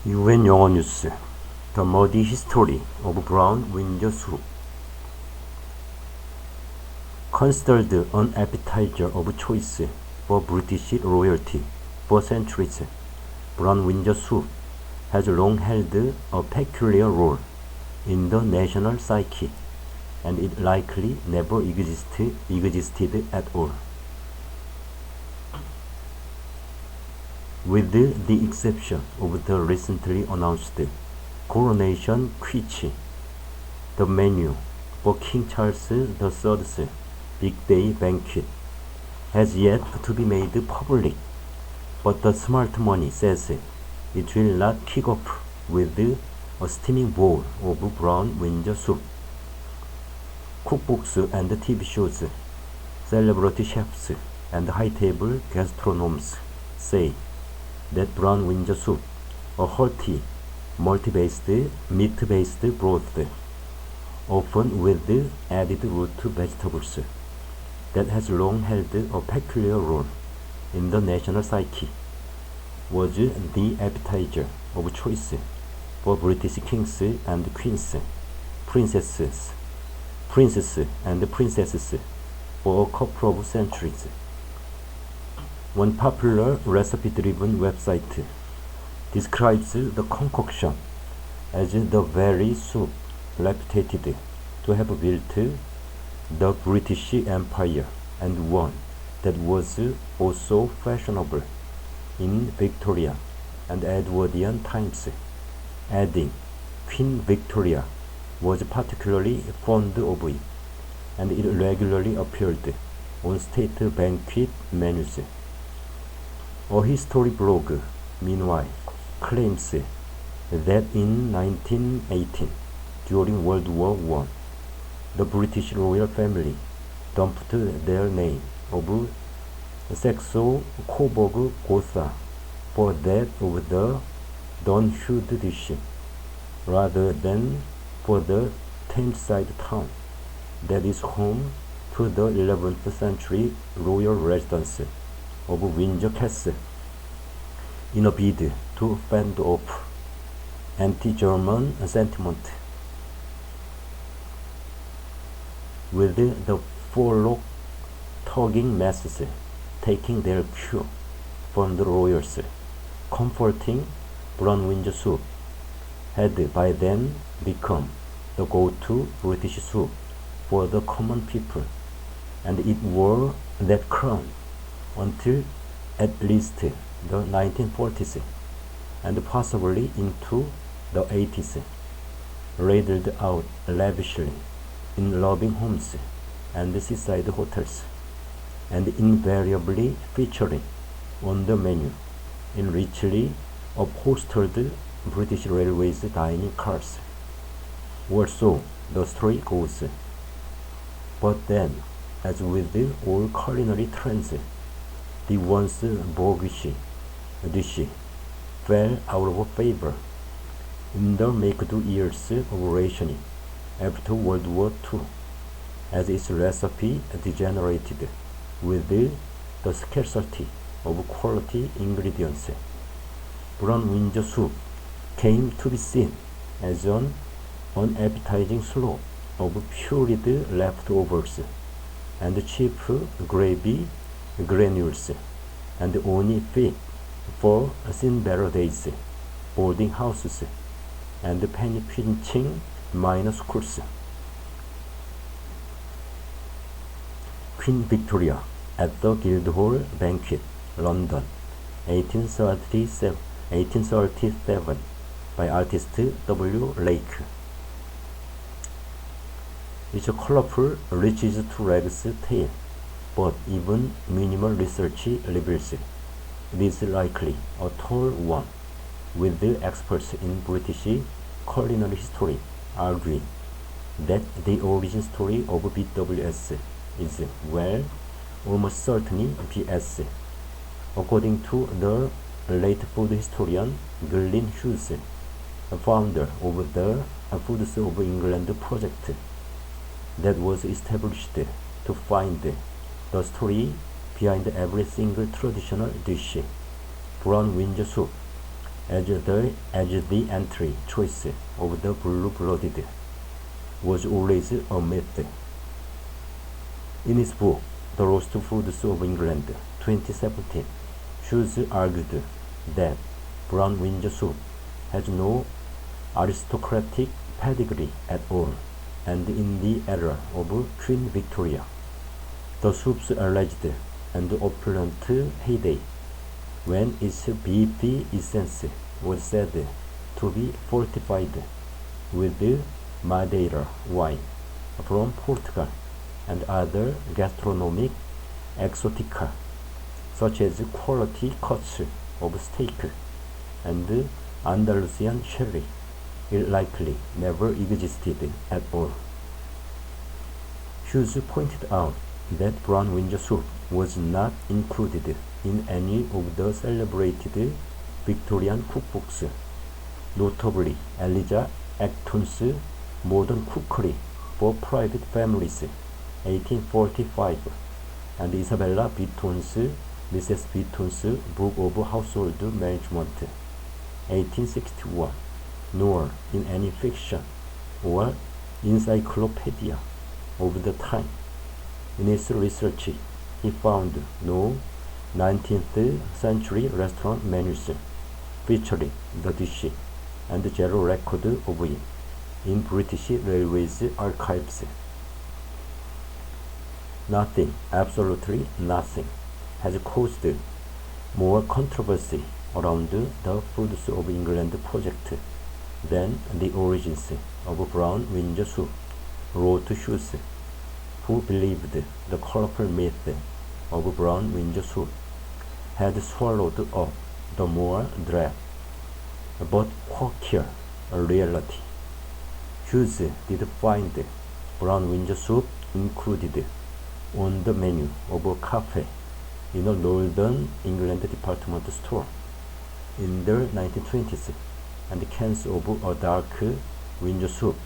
UN 영어뉴스 The Muddy History of Brown Windsor Soup Considered an appetizer of choice for British royalty for centuries, Brown Windsor Soup has long held a peculiar role in the national psyche, and it likely never existed at all. With the exception of the recently announced coronation quiche, the menu for King Charles III's big day banquet has yet to be made public, but the smart money says it will not kick off with a steaming bowl of Brown Windsor Soup. Cookbooks and TV shows, celebrity chefs, and high-table gastronomes say that Brown Windsor Soup, a hearty, meat-based broth, often with added root vegetables, that has long held a peculiar role in the national psyche, was the appetizer of choice for British kings and queens, princes and princesses for a couple of centuries. One popular recipe-driven website describes the concoction as the very soup reputed to have built the British Empire, and one that was also fashionable in Victoria and Edwardian times, adding Queen Victoria was particularly fond of it, and it regularly appeared on state banquet menus. A history blog, meanwhile, claims that in 1918, during World War I, the British royal family dumped their name of Saxo-Coburg-Gotha for that of the Dunhude dish, rather than for the Thameside town that is home to the 11th century royal residence of Windsor Castle, in a bid to fend off anti-German sentiment. With the forelock tugging masses taking their cue from the royals, comforting Brown Windsor Soup had by then become the go-to British soup for the common people, and it wore that crown until at least the 1940s, and possibly into the 80s, ladled out lavishly in loving homes and seaside hotels, and invariably featuring on the menu in richly upholstered British Railways dining cars. Or so the story goes. But then, as with all culinary trends, the once bourgeois dish fell out of favor in the make-do years of rationing after World War II, as its recipe degenerated with the scarcity of quality ingredients. Brown Windsor Soup came to be seen as an unappetizing slop of pureed leftovers and cheap gravy granules, and only fit for Cinderella days, boarding houses, and penny-pinching minor schools. Queen Victoria at the Guildhall Banquet, London, 1837, by artist W. Lake. It's a colorful, reaches to rags tale, but even minimal research reveals it is likely a tall one, with the experts in British culinary history arguing that the origin story of BWS is, well, almost certainly BS. According to the late food historian Glyn Hughes, founder of the Foods of England project that was established to find the story behind every single traditional dish, Brown Windsor Soup, as the entry choice of the blue-blooded was always a myth. In his book, The Lost Foods of England, 2017, Hughes argued that Brown Windsor Soup has no aristocratic pedigree at all, and in the era of Queen Victoria, the soup's alleged and opulent heyday, when its beefy essence was said to be fortified with Madeira wine from Portugal and other gastronomic exotica, such as quality cuts of steak and Andalusian sherry, it likely never existed at all. Hughes pointed out that Brown Windsor Soup was not included in any of the celebrated Victorian cookbooks, notably Elijah Acton's Modern Cookery for Private Families, 1845, and Isabella Beaton's Mrs. Beaton's Book of Household Management, 1861, nor in any fiction or encyclopedia of the time. In his research, he found no 19th century restaurant menus featuring the dish and zero record of it in British Railways archives. Nothing, absolutely nothing, has caused more controversy around the Foods of England project than the origins of Brown Windsor Soup, wrote Hughes, who believed the colorful myth of Brown Windsor Soup had swallowed up the more drab but quirkier reality. Hughes did find Brown Windsor Soup included on the menu of a cafe in a northern England department store in the 1920s, and cans of a dark Windsor Soup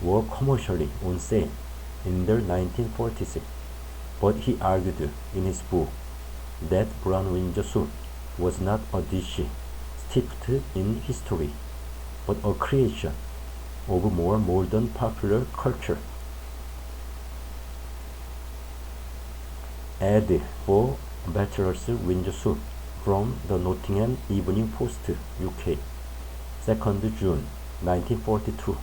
were commercially on sale in the 1940s, but he argued in his book that Brown Windsor Soup was not a dish steeped in history, but a creation of more modern popular culture. Ad for Bachelor's Windsor Soup from the Nottingham Evening Post, UK, 2nd June 1942.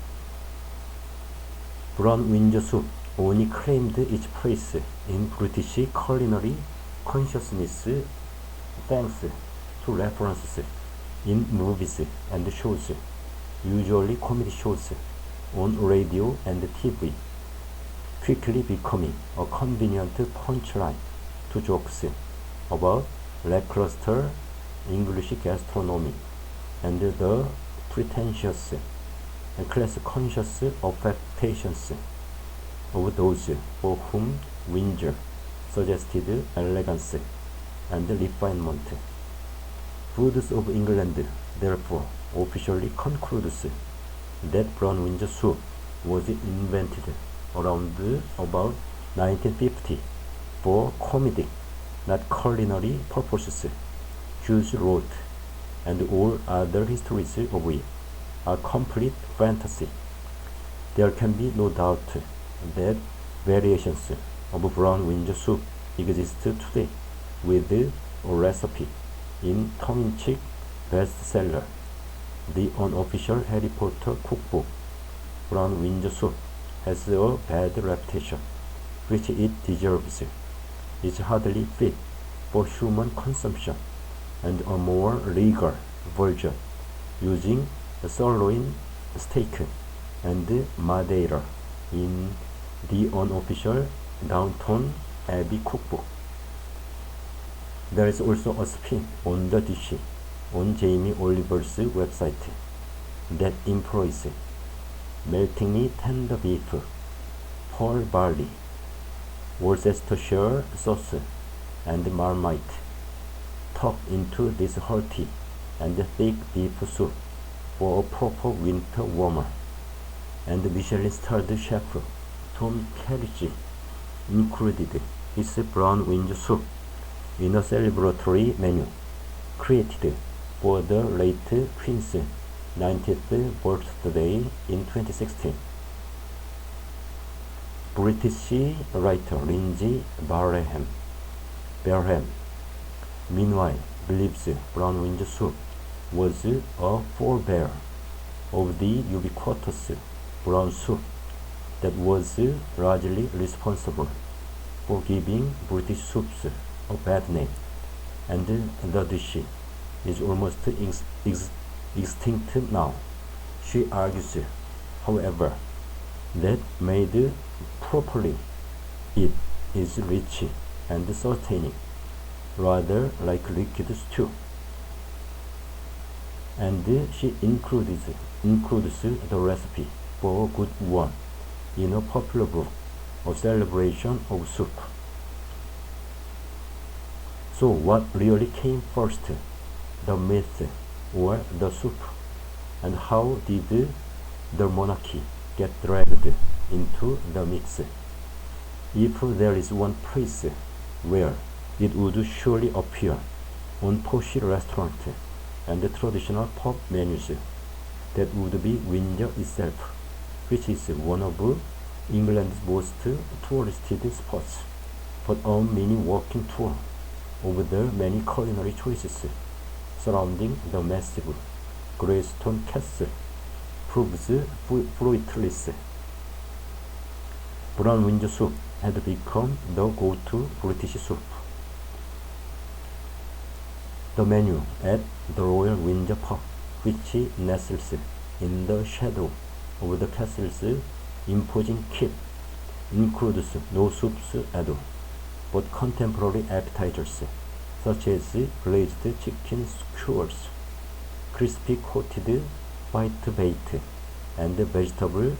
Brown Windsor Soup only claimed its place in British culinary consciousness thanks to references in movies and shows, usually comedy shows, on radio and TV, quickly becoming a convenient punchline to jokes about lackluster English gastronomy and the pretentious and class-conscious affectations of those for whom Windsor suggested elegance and refinement. Foods of England therefore officially concludes that Brown Windsor Soup was invented around about 1950 for comedic, not culinary purposes. Hughes wrote, and all other histories of it are complete fantasy. There can be no doubt that variations of Brown Windsor Soup exist today, with a recipe in tongue-in-cheek bestseller, The Unofficial Harry Potter Cookbook. Brown Windsor Soup has a bad reputation, which it deserves. It's hardly fit for human consumption, and a more legal version using sirloin steak and Madeira in the unofficial Downton Abbey cookbook. There is also a spin on the dish on Jamie Oliver's website that employs meltingly tender beef, pearl barley, Worcestershire sauce, and Marmite, tucked into this hearty and thick beef soup for a proper winter warmer. And Michelin-starred chef Tom Kerridge included his Brown Windsor Soup in a celebratory menu created for the late Queen's 90th birthday in 2016. British writer Lindsay Barham, meanwhile, believes Brown Windsor Soup was a forebear of the ubiquitous brown soup that was largely responsible for giving British soups a bad name, and the dish is almost extinct now. She argues, however, that made properly it is rich and sustaining, rather like liquid stew. And she includes the recipe for a good one in a popular book, A Celebration of Soup. So what really came first, the myth or the soup? And how did the monarchy get dragged into the mix? If there is one place where it would surely appear on posh restaurant and the traditional pub menus, that would be Windsor itself, which is one of England's most touristed spots, but a mini walking tour of the many culinary choices surrounding the massive grey stone castle proves fruitless. Brown Windsor Soup had become the go-to British soup. The menu at the Royal Windsor Pub, which nestles in the shadow of the castle's imposing keep, includes no soups at all, but contemporary appetizers such as glazed chicken skewers, crispy coated white bait, and vegetable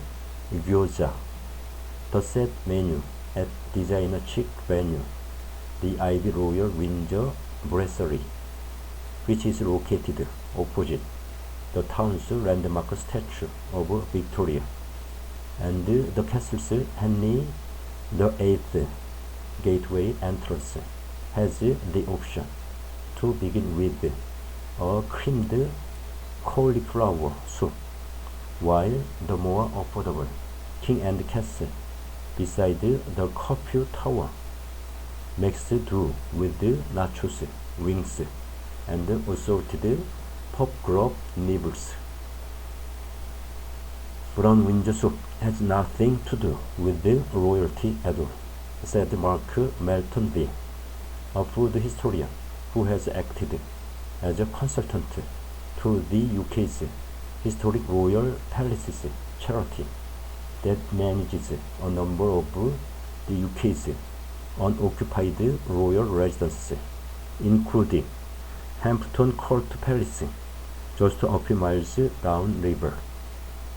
gyoza. The set menu at designer chic venue, the Ivy Royal Windsor Brasserie, which is located opposite the town's landmark statue of Victoria, and the castle's Henry VIII gateway entrance, has the option to begin with a creamed cauliflower soup, while the more affordable King and Castle beside the Curfew Tower makes do with nachos, wings, and assorted pork grub nibbles. Brown Windsor Soup has nothing to do with the royalty at all, said Mark Meltonville, a food historian who has acted as a consultant to the UK's Historic Royal Palaces charity that manages a number of the UK's unoccupied royal residences, including Hampton Court Palace, just a few miles downriver.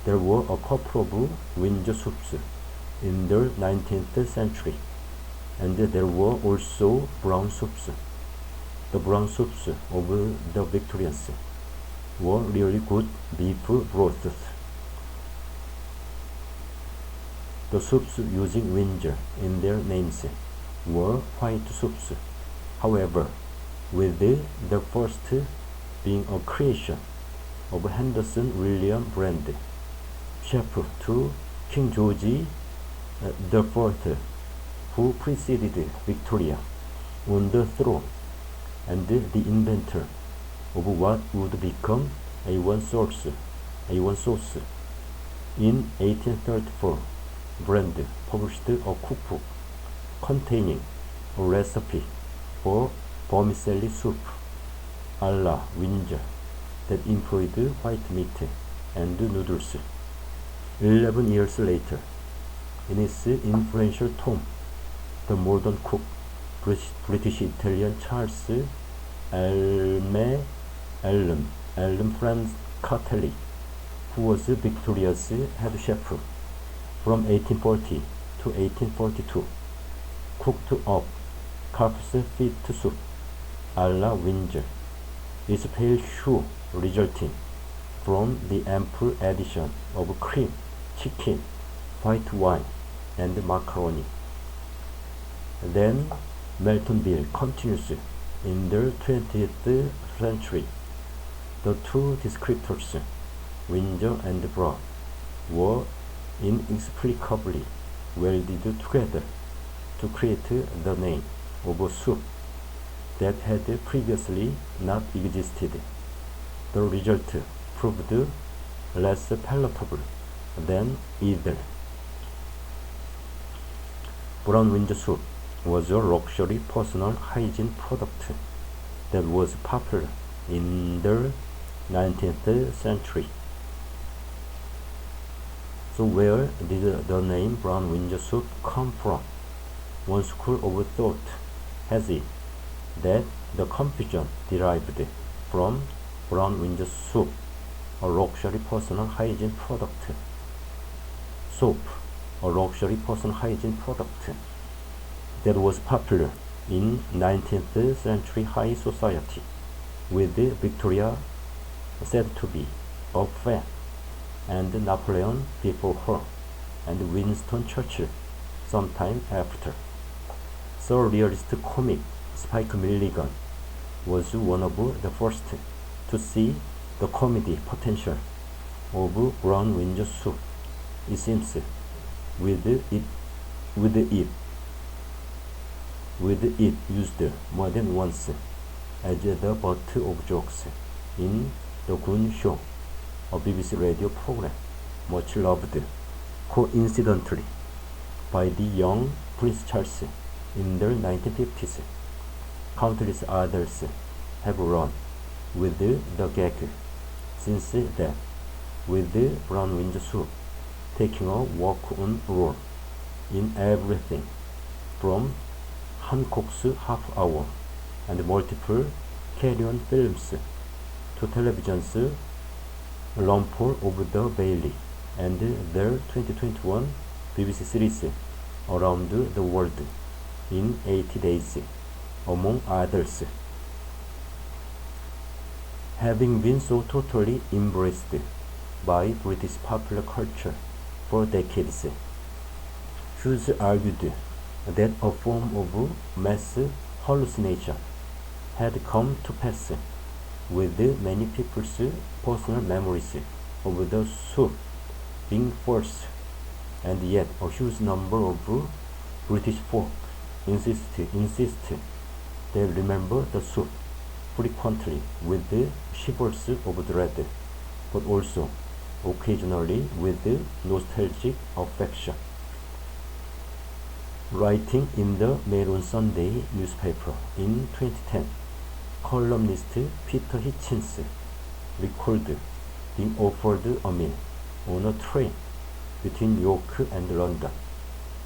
There were a couple of Windsor soups in the 19th century, and there were also brown soups. The brown soups of the Victorians were really good beef broths. The soups using Windsor in their names were white soups. However, with the first being a creation of Henderson William Brand, chef to King George IV, who preceded Victoria on the throne, and the inventor of what would become A1 sauce. In 1834, Brand published a cookbook containing a recipe for vermicelli soup a la Windsor that employed white meat and noodles. 11 years later, in his influential tome, The Modern Cook, British-Italian Charles Elme Francatelli, who was Victoria's head chef from 1840 to 1842, cooked up calf's feet soup a la Windsor, its pale hue resulting from the ample addition of cream, chicken, white wine, and macaroni. Then Meltonville continues, in the 20th century, The two descriptors, Windsor and Brown, were inexplicably welded together to create the name of a soup that had previously not existed. The result proved less palatable than either. Brown Windsor Soup was a luxury personal hygiene product that was popular in the 19th century. So where did the name Brown Windsor Soup come from? One school of thought has it that the confusion derived from Brown Windsor Soup, a luxury personal hygiene product. Soap, a luxury personal hygiene product that was popular in 19th century high society, with Victoria said to be a fan, and Napoleon before her, and Winston Churchill sometime after. Surrealist comic Spike Milligan was one of the first to see the comedy potential of Brown Windsor Soup. It seems with it used more than once as the butt of jokes in The Goon Show, a BBC radio program much loved coincidentally by the young Prince Charles in the 1950s. Countless others have run with the gag since then, with Brown Windsor Soup taking a walk-on role in everything from Hancock's Half Hour and multiple carry-on films to television's Longfall of the Bailey and their 2021 BBC series Around the World in 80 Days, among others. Having been so totally embraced by British popular culture for decades, Hughes argued that a form of mass hallucination had come to pass with many people's personal memories of the soup being false, and yet a huge number of British folk insist they remember the soup frequently with shivers of dread, but also occasionally with nostalgic affection. Writing in the Mail on Sunday newspaper in 2010, columnist Peter Hitchens recalled being offered a meal on a train between York and London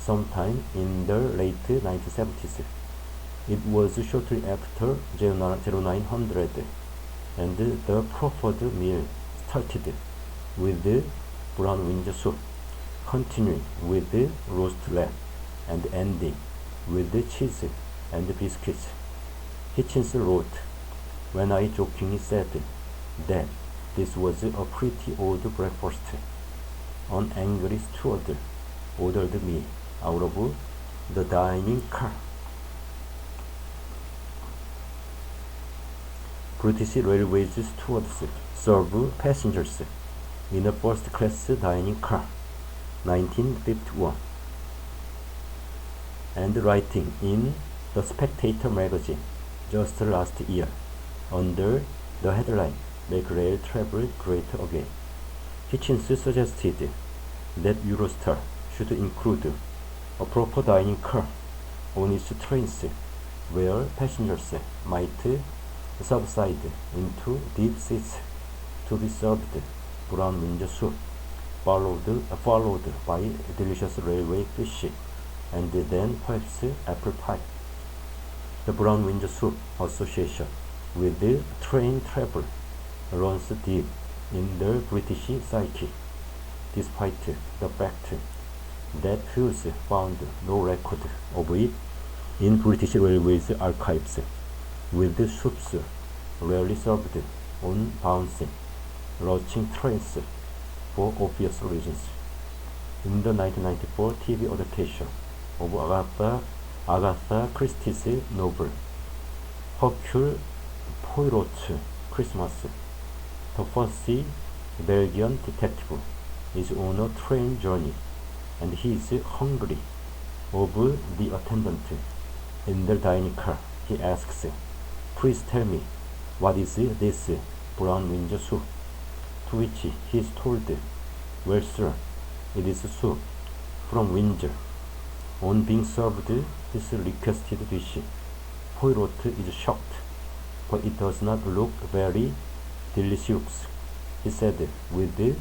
sometime in the late 1970s. It was shortly after 0900, and the proffered meal started with Brown Windsor Soup, continuing with roast lamb, and ending with cheese and biscuits. Hitchens wrote, "When I jokingly said that this was a pretty old breakfast, an angry steward ordered me out of the dining car." British Railways stewards serve passengers in a first-class dining car, 1951. And writing in The Spectator magazine just last year under the headline "Make Rail Travel Great Again," Hitchens suggested that Eurostar should include a proper dining car on its trains where passengers might subside into deep seats to be served Brown Windsor Soup, followed by delicious railway fish, and then perhaps apple pie. The Brown Windsor Soup association with train travel runs deep in the British psyche, despite the fact that Hughes found no record of it in British Railways archives, with soups rarely served on bouncing, lurching trains for obvious reasons. In the 1994 TV adaptation of Agatha Christie's novel Hercule Poirot's Christmas, The fussy Belgian detective is on a train journey, and he is hungry. Of the attendant in the dining car, he asks, "Please tell me, what is this Brown Windsor soup?" To which he is told, "Well, sir, it is soup from Windsor." On being served his requested dish, Poirot is shocked, but it does not look very delicious, he said with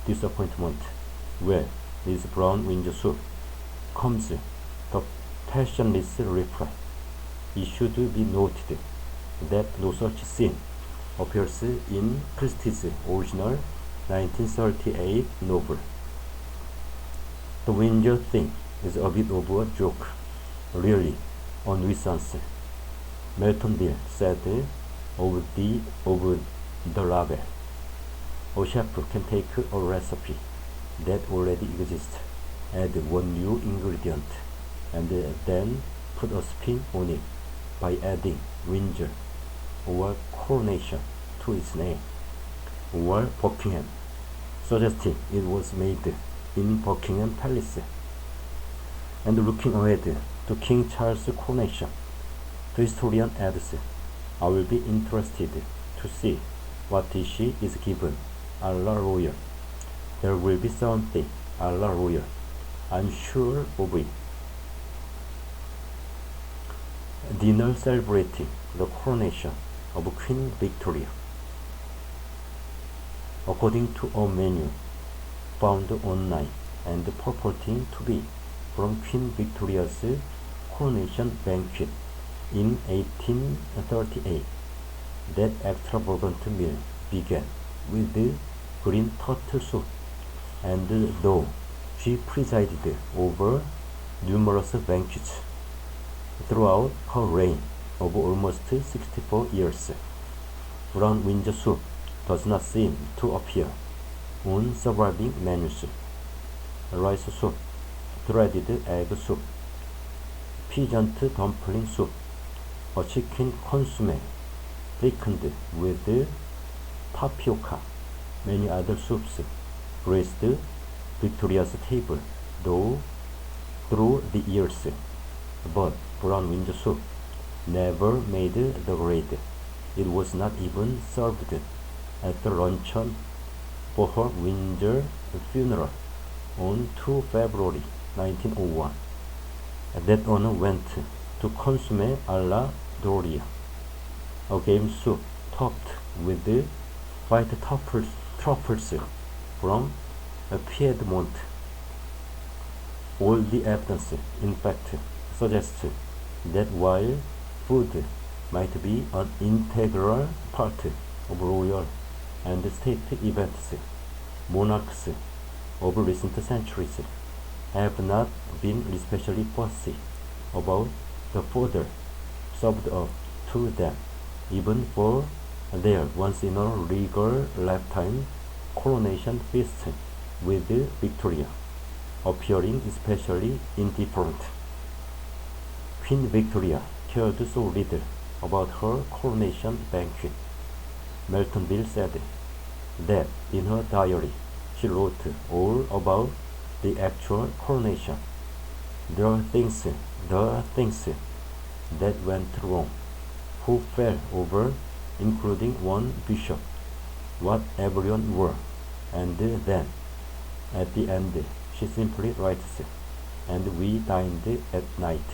disappointment. "Well, this Brown Windsor soup," comes the passionless reply. It should be noted that no such scene appears in Christie's original 1938 novel. The Windsor thing is a bit of a joke, really, a nuisance, Meltonville said of the label. A chef can take a recipe that already exists, add one new ingredient, and then put a spin on it by adding Windsor or Coronation to its name, or Buckingham, suggesting it was made in Buckingham Palace. And looking ahead to King Charles' coronation, the historian adds, "I will be interested to see what dish is given a la royal. There will be something a la royal, I'm sure of it." Dinner celebrating the coronation of Queen Victoria. According to a menu found online and purporting to be from Queen Victoria's coronation banquet in 1838, that extravagant meal began with green turtle soup, and though she presided over numerous banquets throughout her reign of almost 64 years, Brown Windsor soup does not seem to appear on surviving menus. Rice soup, threaded egg soup, peasant dumpling soup, a chicken consomme thickened with tapioca, many other soups graced Victoria's table through the years, but Brown Windsor soup never made the grade. It was not even served at the luncheon for her Windsor funeral on 2 February 1901. That honor went to consomme a la Doria, a game soup topped with white truffles from Piedmont. All the evidence, in fact, suggests that while food might be an integral part of royal and state events, monarchs of recent centuries have not been especially fussy about the fodder served up to them, even for their once-in-a-regal lifetime coronation feast, with Victoria appearing especially indifferent. Queen Victoria cared so little about her coronation banquet, Meltonville said, that in her diary she wrote all about the actual coronation. There are things that went wrong, who fell over, including one bishop, what everyone wore, and then, at the end, she simply writes, "And we dined at night."